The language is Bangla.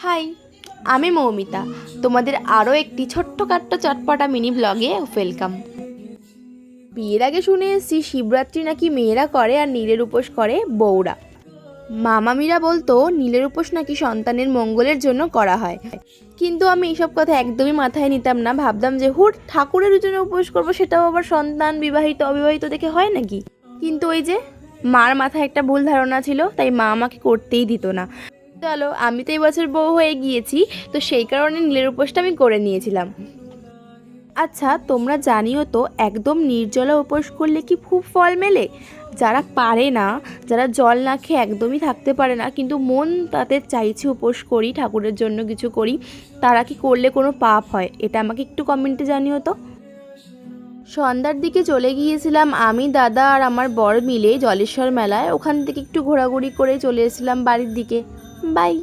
হাই, আমি মৌমিতা। তোমাদের আরও একটি ছোট্টখাট্ট চটপটা মিনি ব্লগে ওয়েলকাম। বিয়ের আগে শুনে এসেছি শিবরাত্রি নাকি মেয়েরা করে আর নীলের উপোস করে বউরা। মামামিরা বলতো নীলের উপোস নাকি সন্তানের মঙ্গলের জন্য করা হয়, কিন্তু আমি এইসব কথা একদমই মাথায় নিতাম না। ভাবতাম যে হুট ঠাকুরের জন্য উপোস করবো, সেটাও আবার সন্তান বিবাহিত অবিবাহিত দেখে হয় নাকি। কিন্তু ওই যে মার মাথায় একটা ভুল ধারণা ছিল, তাই মা আমাকে করতেই দিত না। চলো, আমি তো এই বছর বউ হয়ে গিয়েছি, তো সেই কারণে নীলের উপোসটা আমি করে নিয়েছিলাম। আচ্ছা, তোমরা জানিও তো একদম নির্জলা উপোস করলে কি খুব ফল মেলে? যারা পারে না, যারা জল না খেয়ে একদমই থাকতে পারে না, কিন্তু মন তাদের চাইছে উপোস করি, ঠাকুরের জন্য কিছু করি, তারা কি করলে কোনো পাপ হয়? এটা আমাকে একটু কমেন্টে জানিও তো। সন্ধ্যার দিকে চলে গিয়েছিলাম আমি, দাদা আর আমার বর মিলে জলেশ্বর মেলায়। ওখান থেকে একটু ঘোরাঘুরি করে চলে এসেছিলাম বাড়ির দিকে। বাই।